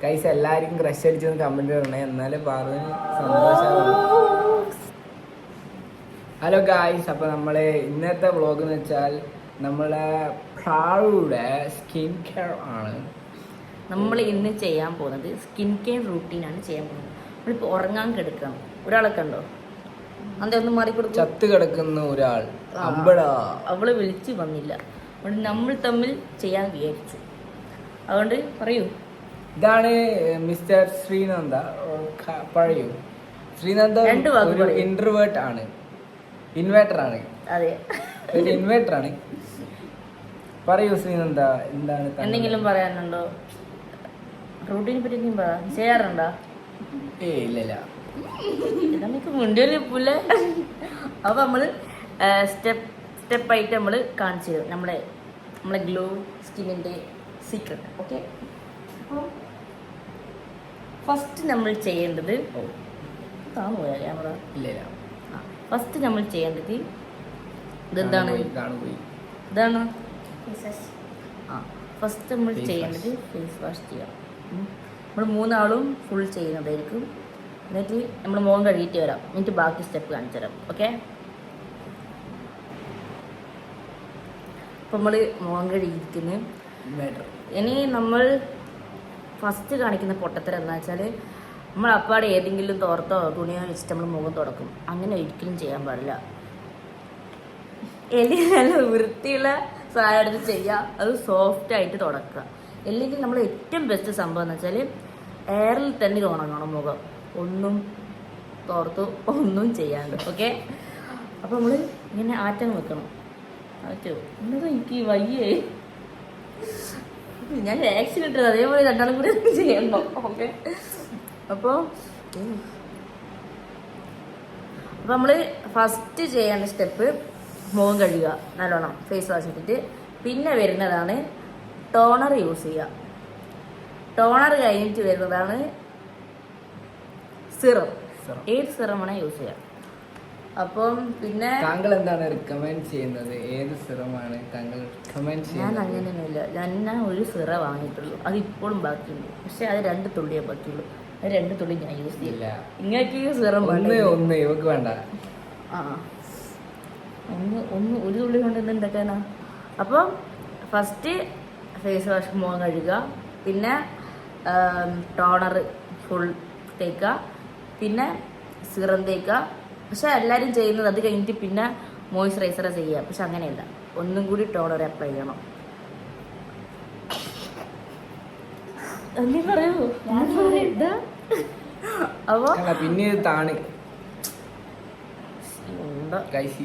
Guys എല്ലാവർക്കും crush അടിച്ചെന്ന് comment ഇടണേ, എന്നാലും പാറുവിന് സന്തോഷമാവുള്ളൂ. ഹലോ ഗായ്സ്, അപ്പോൾ നമ്മളെ ഇന്നത്തെ വ്ളോഗ് എന്ന് വെച്ചാൽ നമ്മളെ പ്രാവുടെ സ്കിൻ കെയർ ആണ്. നമ്മൾ ഇന്ന് ചെയ്യാൻ പോകുന്നത് സ്കിൻ കെയർ റൂട്ടീനാണ് ചെയ്യാൻ പോകുന്നത്. നമ്മളിപ്പോൾ ഉറങ്ങാൻ കിടക്കണം. ഒരാളൊക്കെ ഉണ്ടോ? അതെ, ഒന്ന് മാറിക്കൊടുക്കും. ചത്ത് കിടക്കുന്ന ഒരാൾ അമ്പടാ, അവള് വിളിച്ച് വന്നില്ല. അതുകൊണ്ട് നമ്മൾ തമ്മിൽ ചെയ്യാൻ വിചാരിച്ചു. അതുകൊണ്ട് പറയൂ. ഇതാണ് മിസ്റ്റർ ശ്രീനന്ദ. പറയൂ. ശ്രീനന്ദ ഒരു ഇൻട്രോവേർട്ട് ആണ്, ഇൻവേർട്ടർ ആണ്. അതെ, ഒരു ഇൻവേർട്ടർ ആണ്. പറയൂ ശ്രീനന്ദ, എന്താണ് എന്തെങ്കിലും പറയാനുണ്ടോ? റൂട്ടീനെ പറ്റി ചെയ്യാറുണ്ടോ? ഇല്ല. നമുക്ക് മുണ്ടിയല്ലേ. അപ്പൊ നമ്മള് സ്റ്റെപ്പായിട്ട് നമ്മൾ കാണിച്ചു തരും നമ്മളെ ഗ്ലോ സ്കിന്നിന്റെ സീക്രട്ട്. ഓക്കെ, അപ്പോൾ ഫസ്റ്റ് നമ്മൾ ചെയ്യേണ്ടത് താന്നു പോയാ ക്യാമറ. ഇല്ല, ഫസ്റ്റ് നമ്മൾ ചെയ്യേണ്ടത് ഇതെന്താണ്? ഇതാണ് ഫസ്റ്റ് നമ്മൾ ചെയ്യേണ്ടത് ഫേസ് വാഷ് ചെയ്യാം. നമ്മൾ മൂന്നാളും ഫുൾ ചെയ്യുന്നതായിരിക്കും. എന്നിട്ട് നമ്മൾ മുഖം കഴുകിയിട്ട് വരാം. എന്നിട്ട് ബാക്കി സ്റ്റെപ്പ് കാണിച്ചു തരാം. ഓക്കെ, അപ്പം നമ്മൾ മുഖം കഴുകിയിരിക്കുന്നു. ഇനി നമ്മൾ ഫസ്റ്റ് കാണിക്കുന്ന പൊട്ടത്തരം എന്താ വെച്ചാൽ, നമ്മൾ അപ്പാടെ ഏതെങ്കിലും തോർത്തോ തുണിയോ വെച്ചിട്ട് നമ്മൾ മുഖം തുടക്കും. അങ്ങനെ ഒരിക്കലും ചെയ്യാൻ പാടില്ല. നല്ല വൃത്തിയുള്ള സാധനം എടുത്ത് ചെയ്യുക, അത് സോഫ്റ്റ് ആയിട്ട് തുടക്കുക. അല്ലെങ്കിൽ നമ്മൾ ഏറ്റവും ബെസ്റ്റ് സംഭവം എന്ന് വെച്ചാൽ എയറിൽ തന്നെ ഉണങ്ങണം മുഖം, ഒന്നും തോർത്തു ഒന്നും ചെയ്യാണ്ട്. ഓക്കെ, അപ്പം നമ്മൾ ഇങ്ങനെ ആറ്റം വെക്കണം. ആറ്റോ എന്നത് എനിക്ക് വയ്യേ, ഞാൻ വാക്സിൻ ഇട്ടത് അതേപോലെ രണ്ടാളും കൂടി ചെയ്യണം. ഓക്കെ, അപ്പോൾ നമ്മൾ ഫസ്റ്റ് ചെയ്യേണ്ട സ്റ്റെപ്പ് മുഖം കഴുകുക നല്ലോണം, ഫേസ് വാഷ് ഇട്ടിട്ട്. പിന്നെ വരുന്നതാണ് ടോണർ യൂസ് ചെയ്യുക. ടോണർ കഴിഞ്ഞിട്ട് വരുന്നതാണ് സിറം. ഏത് സിറമാണ് യൂസ് ചെയ്യുക. അപ്പം പിന്നെ താങ്കൾ എന്താണ് റിക്കമെൻഡ് ചെയ്യുന്നത്? ഏത് സിറമാണ് താങ്കൾ റിക്കമെൻഡ് ചെയ്യുന്നത്? ഞാൻ അങ്ങനെയൊന്നുമില്ല. ഞാൻ ഒരു സിറ വാങ്ങിയിട്ടുള്ളൂ, അത് ഇപ്പോഴും ബാക്കിയുണ്ട്. പക്ഷെ അത് 2 തുള്ളിയേ പറ്റുള്ളൂ. അത് 2 തുള്ളി ഞാൻ യൂസ് ചെയ്യില്ല. നിങ്ങൾക്ക് സിറം ഒന്ന് ഇവക്ക് വേണ്ട. ഒന്ന് ഒരു തുള്ളി കൊണ്ട് എന്തുണ്ടാക്കാനാ? അപ്പം ഫസ്റ്റ് ഫേസ് വാഷ് മുഖം കഴുകുക, പിന്നെ ടോണർ ഫുൾ തേക്കുക, പിന്നെ സിറം തേക്കുക. പക്ഷെ എല്ലാവരും ചെയ്യുന്നത് അത് കഴിഞ്ഞിട്ട് പിന്നെ മോയ്സ്ചറൈസർ ചെയ്യുക. പക്ഷെ അങ്ങനെയല്ല, ഒന്നും കൂടി ടോണർ അപ്ലൈ ചെയ്യണം. എന്തി പറയൂ. അപ്പൊ പിന്നെ താണ്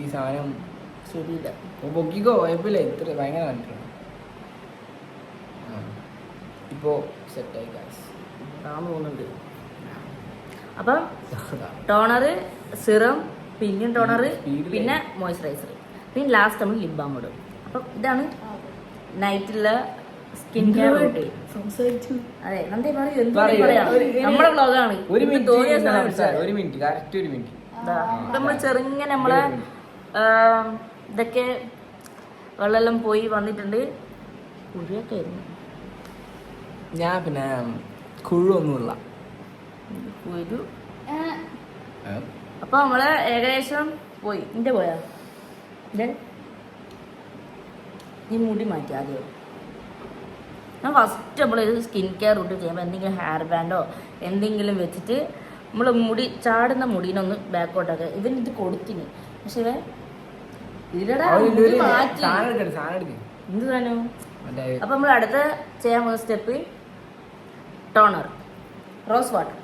ഈ സാധനം ശരിയില്ല. പൊക്കിക്കോ, കുഴപ്പമില്ല. ഇത്ര ഭയങ്കര കണ്ടിട്ടുണ്ട്. ഇപ്പോ സെറ്റായി താന്ന് പോകുന്നുണ്ട്. അപ്പം ടോണർ, സിറം, പിന്നെ ടോണർ, പിന്നെ മോയ്സ്ചറൈസർ, പിന്നെ ലാസ്റ്റ് നമ്മൾ ലിപ് ബാം ഇടും. അപ്പം ഇതാണ് നൈറ്റുള്ള സ്കിൻ കെയർ റൂട്ടീൻ. അതെ, നന്ദി പറയൂ. നമ്മുടെ വ്ളോഗാണ്. നമ്മൾ ചെറുങ്ങനെ നമ്മളെ ഇതൊക്കെ വെള്ളമെല്ലാം പോയി വന്നിട്ടുണ്ട്. കുഴിയൊക്കെ ആയിരുന്നു. ഞാൻ പിന്നെ കുഴൊന്നുമില്ല. കുരു അപ്പൊ നമ്മള് ഏകദേശം പോയി. നിന്റെ പോയാ ഈ മുടി മാറ്റി ആദ്യം. ഞാൻ ഫസ്റ്റ് നമ്മളൊരു സ്കിൻ കെയർ റൂട്ട് ചെയ്യുമ്പോൾ എന്തെങ്കിലും ഹെയർ ബാൻഡോ എന്തെങ്കിലും വെച്ചിട്ട് നമ്മൾ മുടി ചാടുന്ന മുടീനൊന്ന് ബാക്കോട്ടൊക്കെ ഇവനിത് കൊടുത്തിന്. പക്ഷെ ഇവൻ മാറ്റി എന്ത് താനോ. അപ്പൊ നമ്മൾ അടുത്ത ചെയ്യാൻ പോകുന്ന step toner, rose water.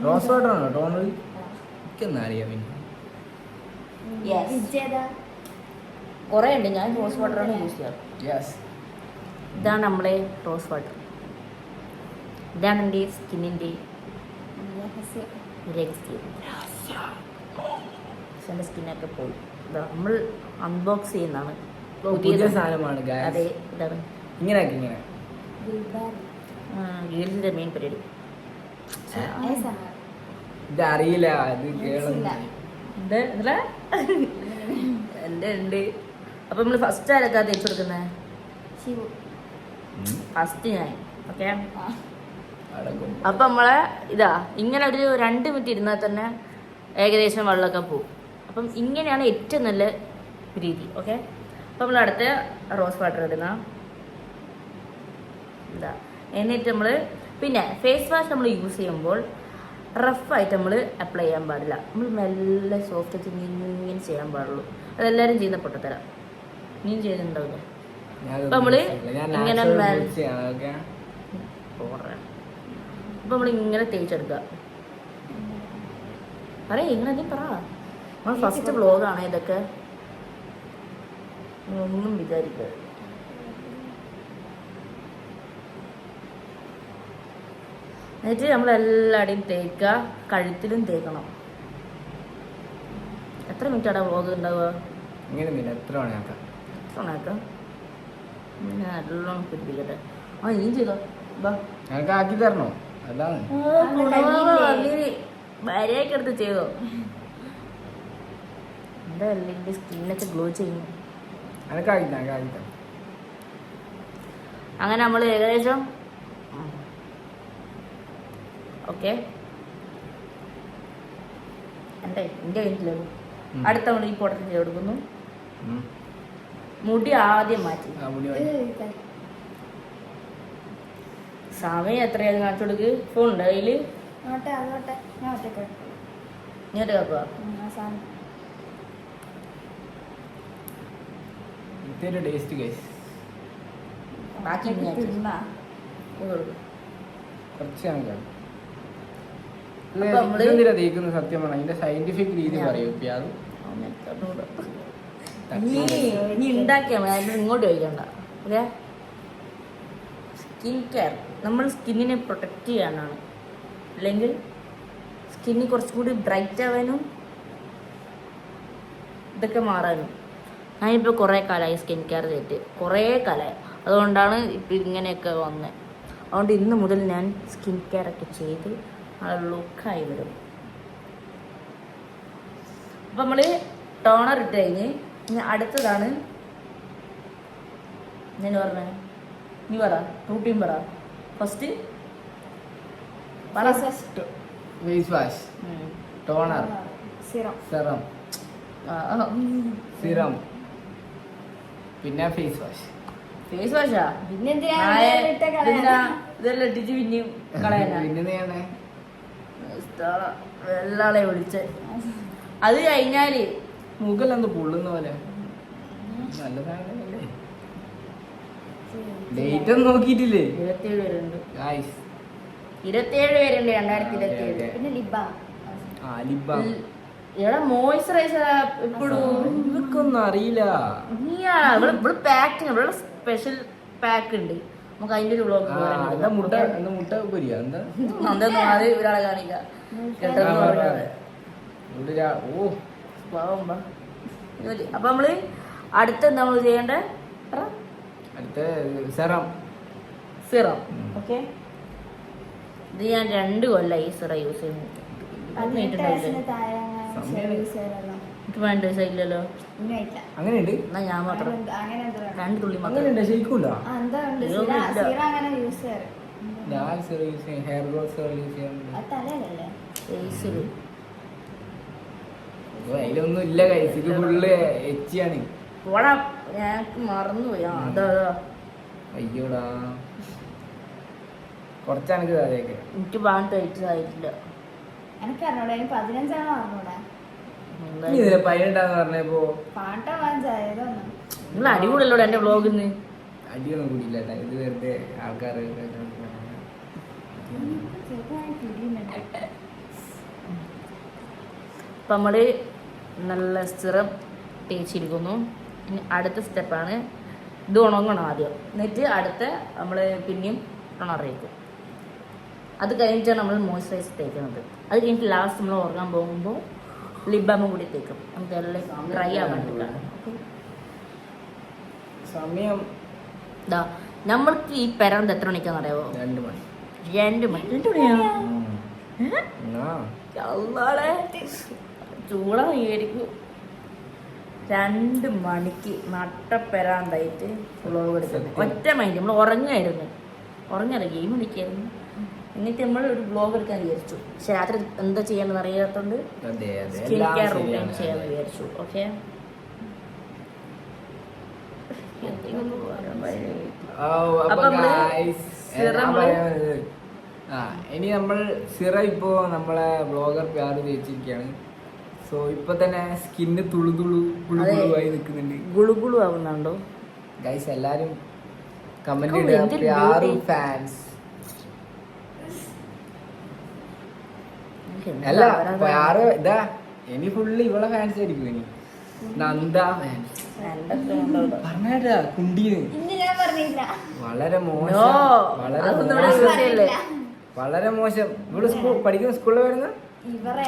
Rose water ആണോ ടോണർ? എനിക്കെന്നാ അറിയാം. കുറെ ഉണ്ട്. ഞാൻ റോസ് വാട്ടറാണ് യൂസ് ചെയ്യാറ്. ഇതാണ് നമ്മളെ റോസ് വാട്ടർ. ഇതാണ് എൻ്റെ സ്കിന്നിൻ്റെ രഹസ്യം. എൻ്റെ സ്കിന്നൊക്കെ പോയി. നമ്മൾ അൺബോക്സ് ചെയ്യുന്നതാണ്. പുതിയ സാധനമാണ്. അതെ, ഇതാണ് ഇങ്ങനെ ഗേൾസിന്റെ മെയിൻ പരിപാടി. ഇതറിയില്ല, എന്റെ ഉണ്ട്. അപ്പൊ നമ്മള് ഫസ്റ്റ് ആരൊക്കെ തേച്ച് കൊടുക്കുന്നത്? ശിവു. ഫസ്റ്റ് ഞാൻ. ഓക്കെ, അടക്കും. അപ്പം നമ്മളെ ഇതാ ഇങ്ങനെ ഒരു 2 മിനിറ്റ് ഇരുന്നാൽ തന്നെ ഏകദേശം വെള്ളമൊക്കെ പോവും. അപ്പം ഇങ്ങനെയാണ് ഏറ്റവും നല്ല രീതി. ഓക്കെ, അപ്പം നമ്മൾ അടുത്ത റോസ് വാട്ടർ ഇടുന്ന ഇതാ. എന്നിട്ട് നമ്മൾ പിന്നെ ഫേസ് വാഷ് നമ്മൾ യൂസ് ചെയ്യുമ്പോൾ റഫായിട്ട് നമ്മൾ അപ്ലൈ ചെയ്യാൻ പാടില്ല. നമ്മൾ മെല്ലെ സോഫ്റ്റ് ആയിട്ട് ഇങ്ങനെ ചെയ്യാൻ പാടുള്ളൂ. അതെല്ലാവരും ചെയ്യുന്ന പൊട്ടത്തരാം. നീ ചെയ്യുന്നുണ്ടാവില്ല. അപ്പം നമ്മൾ ഇങ്ങനെ അപ്പം നമ്മൾ ഇങ്ങനെ തേച്ചെടുക്കുക. പറയേ ഇങ്ങനെ നീ പറ. നമ്മൾ ഫസ്റ്റ് വ്ലോഗാണ് ഇതൊക്കെ, ഒന്നും വിചാരിക്കുക. എന്നിട്ട് നമ്മളെല്ലാടെയും തേക്കുക, കഴുത്തിലും തേക്കണം. എത്ര മിനിറ്റാണ് വ്ലോഗ് ഉണ്ടാവുക? ഇങ്ങനെ എത്ര മണിയാക്കാം? നല്ലോണം പിടിപ്പിക്കട്ടെ. ആ നീ ചെയ്തോ, ബാ. ഞങ്ങൾക്ക് ആക്കി തരണോ? അതാണ് ഭാര്യയൊക്കെ എടുത്ത് ചെയ്തോ. എന്താ അല്ലെങ്കിൽ സ്കിന്നൊക്കെ ഗ്ലോ ചെയ്യും. അതൊക്കെ ആക്കി തരാം. അങ്ങനെ നമ്മൾ ഏകദേശം ഓക്കെ എൻ്റെ കഴിഞ്ഞിട്ടില്ല. അടുത്ത നമ്മൾ ഈ പൊട്ടത്തിൽ ചെയ്ത് കൊടുക്കുന്നു. മുടി ആദ്യം മാറ്റി. സമയം എത്രയായിരുന്നു കാണിച്ചു കൊടുക്ക്. ഫോൺ ഉണ്ട് കയ്യില്. ഇങ്ങോട്ട് കേൾക്കുക. Taste guys. ബാക്കി കുറച്ച് കണക്കാണ്. അപ്പൊ നമ്മള് എന്തിനാ തേക്കുന്ന സത്യം പറഞ്ഞാൽ അതിന്റെ സയന്റിഫിക് രീതി പറയൂ. നീ ഉണ്ടാക്കിയാ മതി, അതിന് ഇങ്ങോട്ട് ചോദിക്കണ്ട. ഓക്കെ, സ്കിൻ കെയർ നമ്മൾ സ്കിന്നിനെ പ്രൊട്ടക്റ്റ് ചെയ്യാനാണ്. അല്ലെങ്കിൽ സ്കിന്നി കുറച്ചും കൂടി ബ്രൈറ്റ് ആവാനും ഇതൊക്കെ മാറാനും. ഞാനിപ്പോൾ കുറേ കാലമായി സ്കിൻ കെയർ ചെയ്തിട്ട്, കുറേ കാലമായി. അതുകൊണ്ടാണ് ഇപ്പം ഇങ്ങനെയൊക്കെ വന്നത്. അതുകൊണ്ട് ഇന്ന് മുതൽ ഞാൻ സ്കിൻ കെയർ ഒക്കെ ചെയ്ത് ആ ലുക്കായി വരും. അപ്പം നമ്മൾ ടോണർ ഇട്ട് കഴിഞ്ഞ് ഇനി അടുത്തതാണ് ഞാൻ പറഞ്ഞ. നീ പറ, റൂട്ടീൻ പറ. First phase wash, toner, serum, serum, പിന്നെ ഫേസ് വാഷ്. ഫേസ് വാഷാ ഇതെല്ലാം ഇട്ടിച്ച് പിന്നെയും കളയാനാ. പിന്നെ വെള്ളാളെ വിളിച്ച് അത് കഴിഞ്ഞാല് മുഖലെന്ത് പൊള്ളുന്ന പോലെ. നല്ല സാധനല്ലേ. ഡേറ്റ് ഒന്നും നോക്കിയിട്ടില്ലേ? 27 പേരുണ്ട്. 27 പേരുണ്ട് 2027. പിന്നെ ലിബാം. എടാ മോയ്സ്ചറൈസർ എപ്പോഴും ഇവർക്കൊന്നും അറിയില്ല. ഇവിടെ പാക്കിങ്, ഇവിടെ സ്പെഷ്യൽ പാക്ക് ഉണ്ട്. നമുക്ക് അതിന്റെ ഒരു വ്ളോഗ് മുട്ട പൊരിയാ എന്താ അതൊന്നും അത് ഒരാളെ കാണിക്കാം. അപ്പൊ നമ്മള് അടുത്ത എന്താ നമ്മള് ചെയ്യേണ്ട? സെറം. സിറം. ഓക്കെ, ഇത് ഞാൻ 2 കൊല്ലമായി ഈ സിറം യൂസ് ചെയ്യുന്നു. എനിക്ക് വേണ്ട ദിവസമില്ലല്ലോ. അങ്ങനെയുണ്ട്. എന്നാ ഞാൻ മാത്രം 2 തുള്ളി മാത്രം. അങ്ങനെയുണ്ട് ശരിക്കൂല. ഞാൻ സിറം യൂസ് ചെയ്യും. ഹെയർ ഗ്രോത്ത് സിറം യൂസ് ചെയ്യാറുണ്ട്. അതിലൊന്നും ഇല്ല കൈസ്. ഇത് ഫുള്ള് എച്ചിയാണ്. പോടാ, ഞങ്ങൾക്ക് മറന്നുപോയി. അതാ അയ്യോടാ, കുറച്ചാണ് അതേക്ക്. എനിക്ക് പാൻ കഴിച്ചതായിട്ടില്ല. എനിക്ക് അറിഞ്ഞൂടാ, 15 അറിഞ്ഞൂടാ. 18 പറഞ്ഞപ്പോ പാട്ട വാങ്ങിച്ചതൊന്നും നിങ്ങൾ അടികൂടല്ലോ എന്റെ വ്ളോഗിന്ന്. അടിയൊന്നും കൂടിയില്ല. ഇത് വെറുതെ ആൾക്കാർ അപ്പം നമ്മള് നല്ല സിറം തേച്ചിരിക്കുന്നു. ഇനി അടുത്ത സ്റ്റെപ്പാണ് ഇത് ഉണങ്ങണം ആദ്യം. എന്നിട്ട് അടുത്ത നമ്മൾ പിന്നെയും ഉണറിയിക്കും. അത് കഴിഞ്ഞിട്ടാണ് നമ്മൾ മോയ്സ്ചറൈസർ തേക്കുന്നത്. അത് കഴിഞ്ഞിട്ട് ലാസ്റ്റ് നമ്മൾ ഉറങ്ങാൻ പോകുമ്പോൾ ലിബാമും കൂടി തേക്കും. നമുക്ക് എല്ലാം ഡ്രൈ ആവാൻ വേണ്ടിയിട്ടാണ്. സമയം ഇതാ നമ്മൾക്ക് ഈ പെരാന്ത് എത്ര മണിക്കാന്ന് അറിയാവോ? 2 മണി. 2 മണി. 2 മണിയാ? ചൂടായിരിക്കും. 2 മണിക്ക് നട്ടപ്പെരാണ്ടായിട്ട് വ്ളോഗ് എടുക്കുന്നത്. ഒറ്റ മൈൻഡ് നമ്മൾ ഉറങ്ങല്ല ഗെയിം കളിക്കായിരുന്നു. എന്നിട്ട് നമ്മൾ ഒരു വ്ളോഗ് എടുക്കാൻ വിചാരിച്ചു. പക്ഷെ രാത്രി എന്താ ചെയ്യാന്ന് അറിയാത്തോണ്ട് സ്കിൻ കെയർ റൂട്ടീൻ ചെയ്യാന്ന് വിചാരിച്ചു. ഓക്കെ, ഇനി നമ്മൾ സിറ ഇപ്പോ നമ്മളെ ബ്ലോഗർ പ്യാറ് തേച്ചിരിക്കുകയാണ്. സോ ഇപ്പൊ തന്നെ സ്കിന്ന് തുളുതുളുവായി നിൽക്കുന്നുണ്ട്. ഗുളുഗുളു ആവുന്നുണ്ടോ ഗൈസ്? എല്ലാരും കമന്റ് ഇടുക, പ്യാറ് ഫാൻസ്. അല്ല പ്യാറ് ഇതാ ഇനി ഫുള്ള് ഇവളെ ഫാൻസ് ആയിരിക്കും. ഇനി നന്ദ ഫാൻസ് പറഞ്ഞാ കുണ്ടീന്ന് ഇന്ന് ഞാൻ പറഞ്ഞില്ല. വളരെ മോശം, വളരെ മോശം. ഇവിടെ പഠിക്കുന്ന സ്കൂളിൽ വരുന്ന ഇവരെ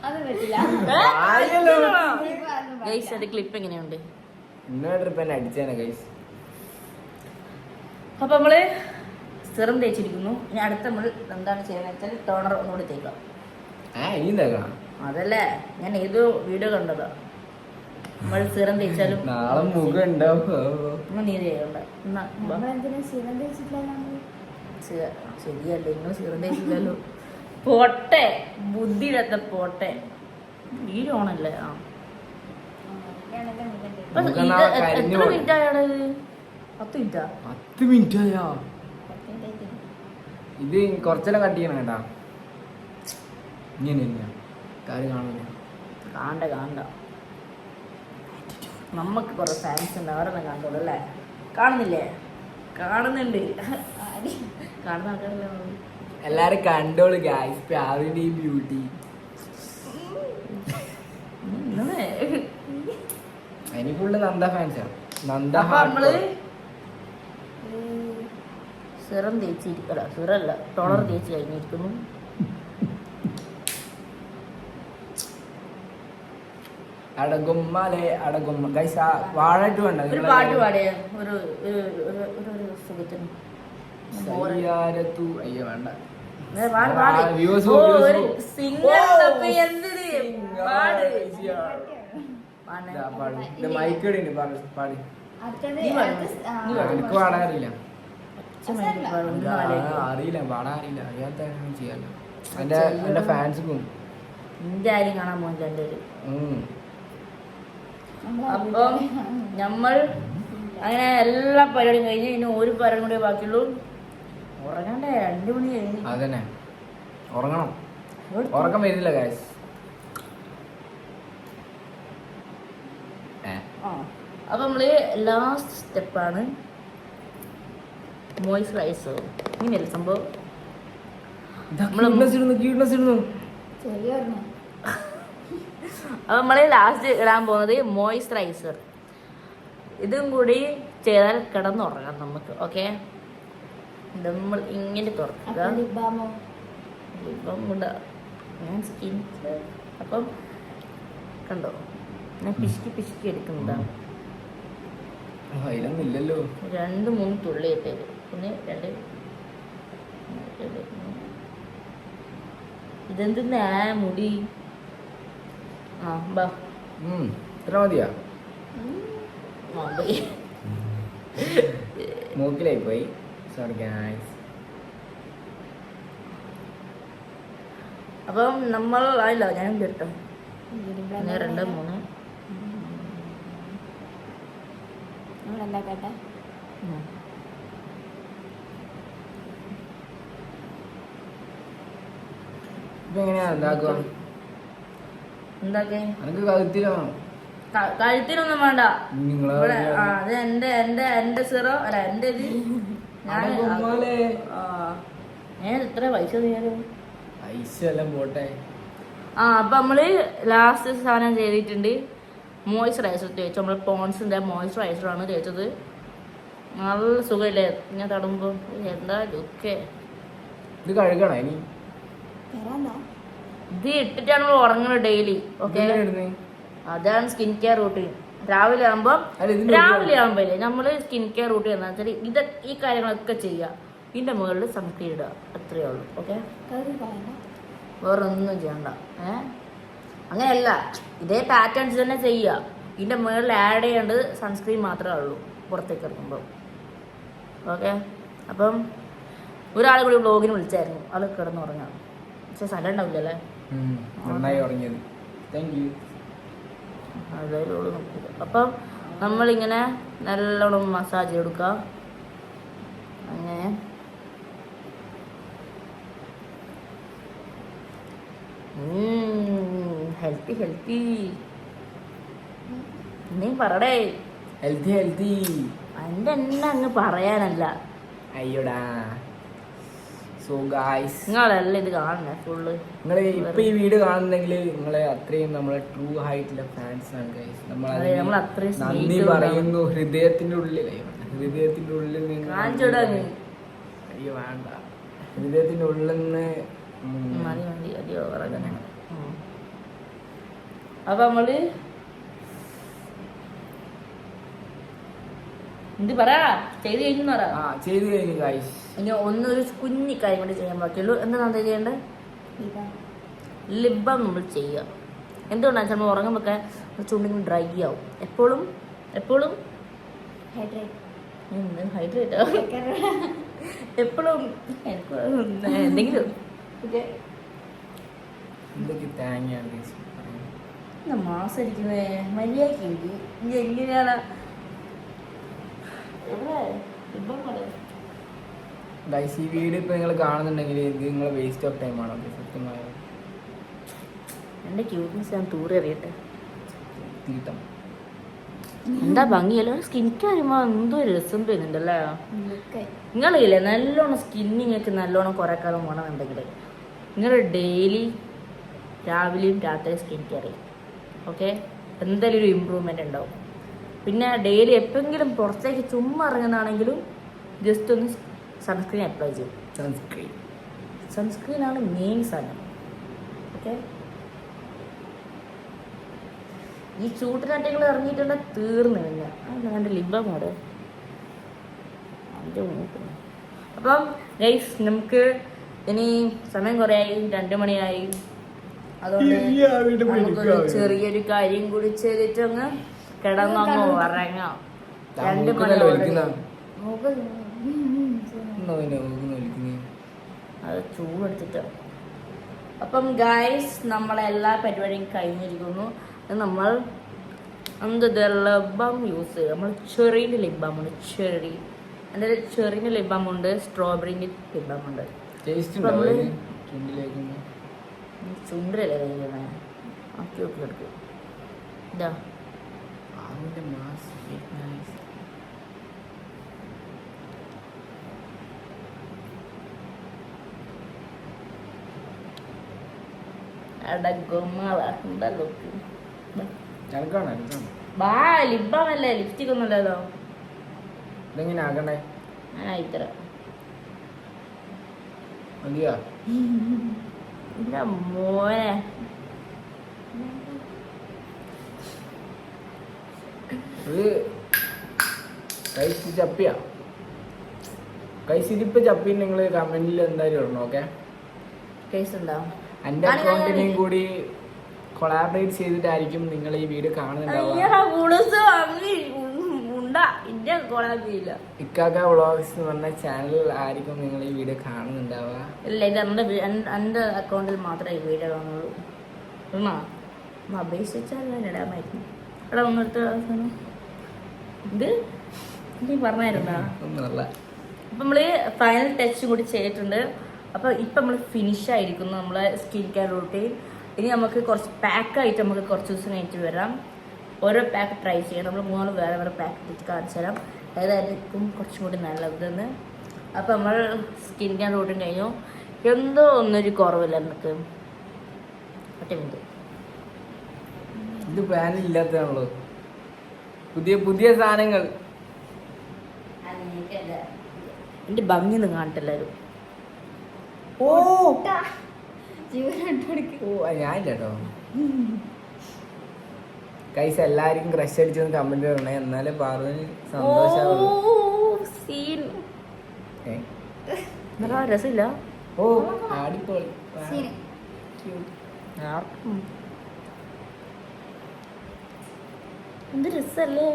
അത് പറ്റില്ല. ക്ലിപ്പ് എങ്ങനെയുണ്ട്? ഇന്നോട്ട് ട്രിപ്പ് തന്നെ അടിച്ചേനെ ഗൈസ്. അപ്പൊ നമ്മള് സിറം തേച്ചിരിക്കുന്നു. ഇനി അടുത്ത നമ്മൾ എന്താണ് ചെയ്യുന്നത് വെച്ചാൽ ടോണർ ഒന്നുകൂടി തേക്കാം. ഇനിയും തേക്കണം. അതല്ലേ ഞാൻ ഏതോ വീഡിയോ കണ്ടതാ. നമ്മൾ സിറം തേച്ചാലും നാളെ മുഖം ഉണ്ടാവും. നീ ചെയ്യണ്ട. നമ്മളെന്തിനാ സ്ഥിരം തേച്ചിട്ടില്ല? ശരിയല്ലേ, നിങ്ങൾ സിറം തേച്ചില്ലല്ലോ. പോട്ടെ, ബുദ്ധിയില്ലാത്ത പോട്ടെ. വീഡിയോ ഓണല്ലേ? ആ എത്ര മിനിറ്റ് ആയാണ്? 10 മിനിറ്റാ? 10 മിനിറ്റ് ആയാ? ഇത് കുറച്ചെല്ലാം കട്ട് ചെയ്യണം കേട്ടാ. ഇങ്ങനെ കാര്യം കാണണ്ട. നമുക്ക് കുറെ ഫാൻസ് ഉണ്ട്, അവരെല്ലാം കണ്ടോളൂ അല്ലേ? കാണുന്നില്ലേ? കാണുന്നുണ്ട്. കാണുന്ന ആൾക്കാരല്ലേ എല്ലാരും കണ്ടോളൂ ഗൈസ്. പ്യാറിന്റെ ബ്യൂട്ടി. അതിന് ഫുള്ള് നന്ദ ഫാൻസാ. നന്ദ നമ്മള് സിറം തേച്ചിരിക്കല, സിറല്ല ടോണർ തേച്ച് കഴിഞ്ഞിരിക്കുന്നു. അടകുമ്മ ഗൈസ്. വാഴായിട്ട് വേണ്ട ഒരു പാട്ട് പാടിയ ഒരു സുഖത്തിന്. അയ്യോ വേണ്ട. എനിക്ക് പാടാറില്ല. അറിയില്ല, പാടാൻ അറിയില്ല. അറിയാത്ത ചെയ്യാലോ. എന്റെ ഫാൻസും എന്റെ ആരും കാണാൻ പോകില്ല എൻ്റെ ഒരു. അപ്പം നമ്മൾ അങ്ങനെ എല്ലാ പരിപാടിയും കഴിഞ്ഞ് ഇനി ഒരു പരിപാടി കൂടെ ബാക്കിയുള്ളൂ. ഉറങ്ങണ്ടേ? 2 മണി കഴിഞ്ഞു. അതന്നെ, ഉറങ്ങണം. ഉറക്കം വരുന്നില്ല ഗൈസ്. അപ്പൊ നമ്മള് ലാസ്റ്റ് സ്റ്റെപ്പാണ് മോയ്സ്ചറൈസർ. ഇങ്ങനെയല്ല സംഭവം. അപ്പൊ നമ്മള് ലാസ്റ്റ് ഇടാൻ പോകുന്നത് മോയ്സ്ചറൈസർ. ഇതും കൂടി ചെയ്താൽ കിടന്നുറങ്ങാം നമുക്ക്. ഓക്കെ, നമ്മൾ ഇങ്ങനെ തുറക്കുക. ഞാൻ സ്കിൻ അപ്പം കണ്ടോ, ഞാൻ പിശുക്കി എടുക്കുന്നതാണ്. 2-3 തുള്ളി ഇട്ടത്. പിന്നെ 2 ഇതെന്തിനാ മുടി? ഇത്ര മതിയാ? മൂക്കിലായി പോയി. Sorry guys. അപ്പം നമ്മൾ ആയില്ല, ഞാനും കേട്ടോ. 1 2 3 കേട്ടെ. ഇതെങ്ങനെയാ ഉണ്ടാക്കുക? എന്താക്കെ കഴുത്തിനൊന്നും വേണ്ട. അത് എന്റെ സിറോ അല്ല, എന്റെ ഇത്. ഞാൻ എത്ര പൈസ എല്ലാം പോട്ടെ. അപ്പൊ നമ്മള് ലാസ്റ്റ് സാധനം ചെയ്തിട്ടുണ്ട്. മോയ്സ്ചറൈസർ തേച്ചു. നമ്മള് പോൺസിന്റെ മോയ്സ്ചറൈസർ ആണ് തേച്ചത്. നല്ല സുഖമില്ലേ ഞാൻ തടുമ്പോ? എന്താ ലുക്കേ. ഇത് കഴുകണോ ഇനി? ഇത് ഇട്ടിട്ടാണ് നമ്മൾ ഉറങ്ങുന്നത് ഡെയിലി. ഓക്കെ, അതാണ് സ്കിൻ കെയർ റൂട്ടീൻ. രാവിലെ ആകുമ്പോഴേ നമ്മള് സ്കിൻ കെയർ റൂട്ടീൻ എന്താ വെച്ചാൽ ഈ കാര്യങ്ങളൊക്കെ ചെയ്യുക. ഇതിന്റെ മുകളിൽ സൺസ്ക്രീൻ ഇടുക, അത്രയേ ഉള്ളൂ. ഓക്കെ, വേറെ ഒന്നും ചെയ്യണ്ട. അങ്ങനെയല്ല, ഇതേ പാറ്റേൺസ് തന്നെ ചെയ്യുക. ഇതിൻ്റെ മുകളിൽ ആഡ് ചെയ്യേണ്ടത് സൺസ്ക്രീൻ മാത്രമേ ഉള്ളൂ പുറത്തേക്ക് ഇറങ്ങുമ്പോൾ. ഓക്കെ, അപ്പം ഒരാൾ കൂടി വ്ളോഗിന് വിളിച്ചായിരുന്നു, ആൾ കിടന്നുറങ്ങാം. പക്ഷെ സ്ഥലം ഉണ്ടാവില്ലല്ലേ, നന്നായി ഉറങ്ങിയത്. Thank you. അതായത് നോക്കില്ല. അപ്പം നമ്മളിങ്ങനെ നല്ലോണം മസാജ് കൊടുക്കുക. അങ്ങനെ ഹെൽത്തി ഹെൽത്തി നീ പറടേ. ഹെൽത്തി ഹെൽത്തി എൻ്റെ എന്നെ അങ്ങ് പറയാനല്ല. അയ്യോടാ. സോ ഗായ്സ്, നിങ്ങളല്ല ഇത് കാണണേ ഫുള്ള്. നിങ്ങൾ ഇപ്പൊ ഈ വീഡിയോ കാണുന്നെങ്കിൽ നിങ്ങളെ അത്രയും നമ്മളെ ട്രൂ ആയിട്ടുള്ള ഫാൻസ് ആണ് ഗൈസ്. നമ്മൾ അത്രയും നന്ദി പറയുന്നു ഹൃദയത്തിന്റെ ഉള്ളിൽ നിന്ന്. അയ്യോ വേണ്ട, ഹൃദയത്തിന്റെ ഉള്ളിൽ നിന്ന്. അപ്പൊ നമ്മള് എന്ത് പറയാ ചെയ്ത് കഴിഞ്ഞു പറ. ചെയ്ത് കഴിഞ്ഞു ഗൈസ്. ഇനി ഒന്നൊരു കുഞ്ഞി കാര്യം കൂടി ചെയ്യാൻ ബാക്കിയുള്ളൂ. എന്താ ചെയ്യേണ്ടത്? ലിബം നമ്മൾ ചെയ്യുക. എന്തുകൊണ്ടാണ് നമ്മൾ ഉറങ്ങുമ്പോഴൊക്കെ ചുണ്ടിന് ഡ്രൈ ആവും. എപ്പോഴും ഹൈഡ്രേറ്റ് എപ്പോഴും എനിക്ക് എന്തെങ്കിലും മാസം ഇരിക്കുന്നേ മര്യാദക്ക് ഇനി എങ്ങനെയാണ് ഗൈസ് ഈ വീഡിയോ ഇപ്പൊ നിങ്ങൾ കാണുന്നുണ്ടെങ്കിൽ ഇത് നിങ്ങളെ വേസ്റ്റ് ഓഫ് ടൈം ആണോ സത്യമായ? എന്റെ ക്യൂട്ട്നെസ് ഞാൻ തൂറി അറിയട്ടെ. തീട്ടം എന്താ ഭംഗിയല്ലോ സ്കിൻ കാര്യമോ, എന്തോ രസം തോന്നുന്നുണ്ടല്ലേ. നിങ്ങളില്ലേ നല്ലോണം സ്കിന്നിങ്ങൊക്കെ നല്ലോണം കുറയ്ക്കാതെ പോകണമെന്നുണ്ടെങ്കിൽ നിങ്ങൾ ഡെയിലി രാവിലെയും രാത്രിയും സ്കിൻ കെയർ ചെയ്യും. ഓക്കെ, എന്തായാലും ഒരു ഇമ്പ്രൂവ്മെൻ്റ് ഉണ്ടാവും. പിന്നെ ഡെയിലി എപ്പോഴെങ്കിലും പുറത്തേക്ക് ചുമ്മാ ഇറങ്ങുന്നതാണെങ്കിലും ജസ്റ്റ് ഒന്ന് സൺസ്ക്രീൻ അപ്ലൈ ചെയ്യും. സൺസ്ക്രീനാണ് മെയിൻ സാധനം. ഓക്കെ, ഈ ചൂട്ടിനാറ്റങ്ങൾ ഇറങ്ങിയിട്ടുണ്ടെങ്കിൽ തീർന്നില്ല. അല്ലാണ്ട് ലിബമോട് അപ്പം ഗൈസ് നമുക്ക് ഇനി സമയം കുറേ ആയി, 2 മണിയായി. അതുകൊണ്ട് നമുക്കൊരു ചെറിയൊരു കാര്യം കൂടി ചെയ്തിട്ടങ്ങ് കിടന്നങ്ങ് ഉറങ്ങാം. 2 മണി അത് ചൂടെടുത്തിട്ട്. അപ്പം ഗൈസ് നമ്മളെല്ലാ പരിപാടിയും കഴിഞ്ഞിരിക്കുന്നു. നമ്മൾ എന്തത് ലിബാം യൂസ് ചെയ്യുക. നമ്മൾ ചെറീൻ്റെ ലിബാമുണ്ട്. എൻ്റെ ചെറീൻ്റെ ലിബാമുണ്ട്, സ്ട്രോബെറിൻ്റെ ലിബാമുണ്ട്. ചുണ്ടിലല്ലേ കഴിക്കണേ. ആക്കി നോക്കി എടുക്കും. ഇതാ എന്താ ലോക്ക് ബാ ലിബാമല്ലേ, ലിപ്സ്റ്റിക് ഒന്നുമല്ലല്ലോ. ഞാൻ അയത്തരാം. മോനെ കൈസിരിപ്പ് ചപ്പി നിങ്ങൾ കമന്റിൽ എന്തായാലും ഇടണം. ഓക്കെ, കേസ് ഉണ്ടാവും. എന്റെ അക്കൗണ്ടിനെയും കൂടി കൊളാബറേറ്റ് ചെയ്തിട്ടായിരിക്കും നിങ്ങൾ ഈ വീഡിയോ കാണുന്നുണ്ടാവുക. ഇക്കാക്ക വ്ളോഗ്സ് എന്ന് പറഞ്ഞ ചാനൽ ആയിരിക്കും നിങ്ങൾ ഈ വീഡിയോ കാണുന്നുണ്ടാവുക. ഇല്ല, ഇത് എൻ്റെ അക്കൗണ്ടിൽ മാത്രമേ ഈ വീഡിയോ കാണുള്ളൂ. അപേക്ഷിച്ചാൽ ഞാൻ ഇടാമായിരുന്നു. എടാ ഒന്നെടുത്ത് ഇത് നീ പറഞ്ഞായിരുന്നാ? ഒന്നുമല്ല. അപ്പം നമ്മൾ ഫൈനൽ ടച്ച് കൂടി ചെയ്തിട്ടുണ്ട്. അപ്പോൾ ഇപ്പം നമ്മൾ ഫിനിഷ് ആയിരിക്കുന്നു നമ്മളെ സ്കിൻ കെയർ റൂട്ടീൻ. ഇനി നമുക്ക് കുറച്ച് പാക്കായിട്ട് നമുക്ക് കുറച്ച് ദിവസം കഴിഞ്ഞിട്ട് വരാം. ഓരോ പാക്ക് ട്രൈ ചെയ്യാം. നമ്മൾ 3 വേറെ വേറെ പാക്ക് ഇട്ടിട്ട് കാണിച്ചു തരാം ഏതായിരിക്കും കുറച്ചും കൂടി നല്ലതെന്ന്. അപ്പോൾ നമ്മൾ സ്കിൻ കെയർ റൂട്ടീൻ കഴിഞ്ഞു. എന്തോ ഒന്നൊരു കുറവില്ല നമുക്ക്. ഒറ്റ മിനിറ്റ്, ഇത് പ്ലാനില്ലാത്തതാണല്ലോ. പുതിയ സാധനങ്ങൾ. എൻ്റെ ഭംഗി ഒന്നും കാണട്ടെല്ലാവരും. ഞാനില്ല കേട്ടോ. കൈസ് എല്ലാവർക്കും ക്രഷ് അടിച്ചൊന്ന് കമന്റ് ഇടണേ, എന്നാലേ പറഞ്ഞു സന്തോഷാവുള്ളൂ. രസമില്ല. ഓ അടിപൊളി. എന്ത് രസല്ലേ.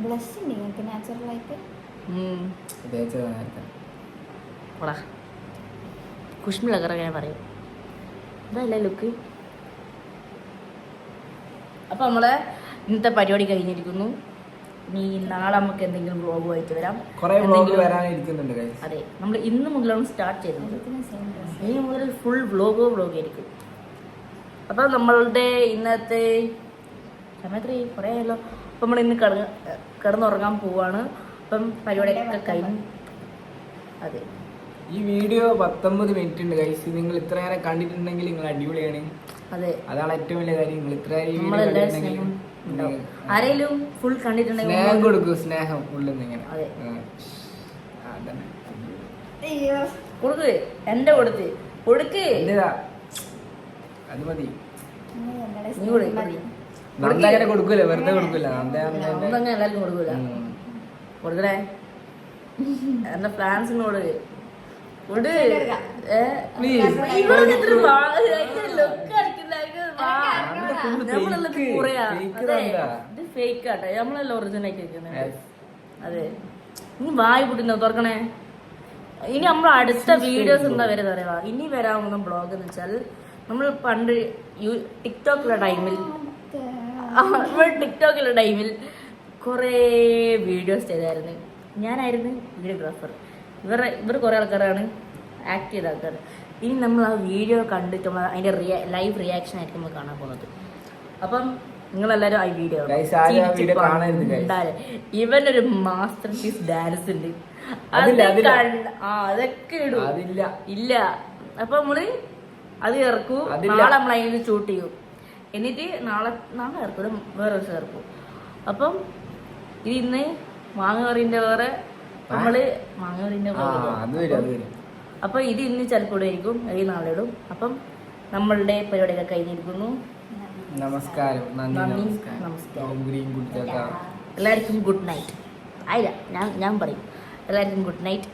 ബ്ലഷ് ഉണ്ട് നിങ്ങൾക്ക് നാച്ചുറലായിട്ട്. തേച്ചത് നേരത്തെ. പോടാ കുഷ്മിലൊക്കെ ഞാൻ പറയും. ഇതല്ലേ ലുക്ക്. അപ്പൊ നമ്മളെ ഇന്നത്തെ പരിപാടി കഴിഞ്ഞിരിക്കുന്നു. ഇനി നാളെ നമുക്ക് എന്തെങ്കിലും വ്ളോഗുമായിട്ട് വരാം. കുറെ വ്ളോഗ് വരാനിരിക്കുന്നുണ്ട് guys. അതെ, നമ്മൾ ഇന്ന് മുതലാണ് സ്റ്റാർട്ട് ചെയ്യുന്നത്. എല്ലാത്തിനും സെയിം ഡ്രസ്. ഇനി മുതൽ ഫുൾ വ്ളോഗ് ആയിരിക്കും. അപ്പം നമ്മളുടെ ഇന്നത്തെ സമയത്ത് കുറേ ആയല്ലോ. അപ്പം നമ്മൾ ഇന്ന് കിടന്നുറങ്ങാൻ പോവാണ്. അപ്പം പരിപാടിയൊക്കെ കഴിഞ്ഞു. അതെ, ഈ വീഡിയോ 19 മിനിറ്റ് ഉണ്ട് ഗൈസ്. നിങ്ങൾ ഇത്ര നേരം കണ്ടിട്ടുണ്ടെങ്കിൽ നിങ്ങൾ അടിപൊളിയാണ്. അതെ, അതാണ് ഏറ്റവും വലിയ കാര്യം. നിങ്ങൾ ഇത്ര ഈ വീഡിയോ നമ്മളെല്ലാവരും കണ്ടിട്ടുണ്ടെങ്കിൽ സ്നേഹം ഉണ്ടാവും. ആരെങ്കിലും ഫുൾ കണ്ടിട്ടുണ്ടെങ്കിൽ സ്നേഹം കൊടുക്കും. സ്നേഹം ഉള്ളിൽ ഇങ്ങനെ. അതെ. അതന്നെ. അയ്യോ കൊടുക്ക്, എന്റെ കൊടുക്ക് കൊടുക്ക്. എന്തിനാ? അത് മതി. ഞങ്ങളുടെ നീ കൊടുക്ക്. സ്നേഹം മതി. നന്ദ അങ്ങനെ കൊടുക്കൂല, വെറുതെ കൊടുക്കൂല. നന്ദ ഒന്നങ്ങനെ എല്ലാവർക്കും കൊടുക്കൂല. കൊടുക്കണേ എന്റെ ഫാൻസിനോട് കൊടു. നമ്മളെല്ലാം കുറയാ. അതെ, ഇത് ഫേക്ക് ആട്ടെ. നമ്മളെല്ലാം ഒറിജിനൽ ആയിട്ട് വെക്കുന്നത്. അതെ, ഇനി വായി പൊട്ടുന്ന തുറക്കണേ. ഇനി നമ്മൾ അടുത്ത വീഡിയോസ് എന്താ വരുന്നത് അറിയാം. ഇനി വരാവുന്ന ബ്ലോഗ് എന്ന് വെച്ചാൽ നമ്മൾ പണ്ട് ടിക്ടോക്കിലെ ടൈമിൽ കുറേ വീഡിയോസ് ചെയ്തായിരുന്നു. ഞാനായിരുന്നു വീഡിയോഗ്രാഫർ. ഇവർ കുറേ ആൾക്കാരാണ് ആക്ട് ചെയ്ത ആൾക്കാർ. ഇനി നമ്മൾ ആ വീഡിയോ കണ്ടിട്ട് നമ്മൾ അതിൻ്റെ ലൈവ് റിയാക്ഷൻ ആയിരിക്കും നമ്മൾ കാണാൻ പോകുന്നത്. അപ്പം നിങ്ങളെല്ലാവരും ആ വീഡിയോ ഇവനൊരു മാസ്റ്റർ പീസ് ഡാൻസ് ഉണ്ട്. അതൊക്കെ ഇടും. ഇല്ല, അപ്പൊ നമ്മള് അത് ഇറക്കൂ. നാളെ നമ്മൾ അതിന് ഷൂട്ട് ചെയ്യും. എന്നിട്ട് നാളെ ഇറക്കും, വേറെ ദിവസം ഇറക്കും. അപ്പം ഇത് ഇന്ന് മാങ്ങറിന്റെ വേറെ നമ്മള് മാങ്ങറിന്റെ അപ്പൊ ഇത് ഇന്ന് ചിലപ്പോൾ ഇടുമായിരിക്കും, അല്ലെങ്കിൽ നാളെ ഇടും. അപ്പം നമ്മളുടെ പരിപാടിയൊക്കെ കഴിഞ്ഞിരിക്കുന്നു. നമസ്കാരം. നമസ്കാരം. എല്ലാവർക്കും ഗുഡ് നൈറ്റ്. ആയില്ല, ഞാൻ പറയും എല്ലാവർക്കും ഗുഡ് നൈറ്റ്.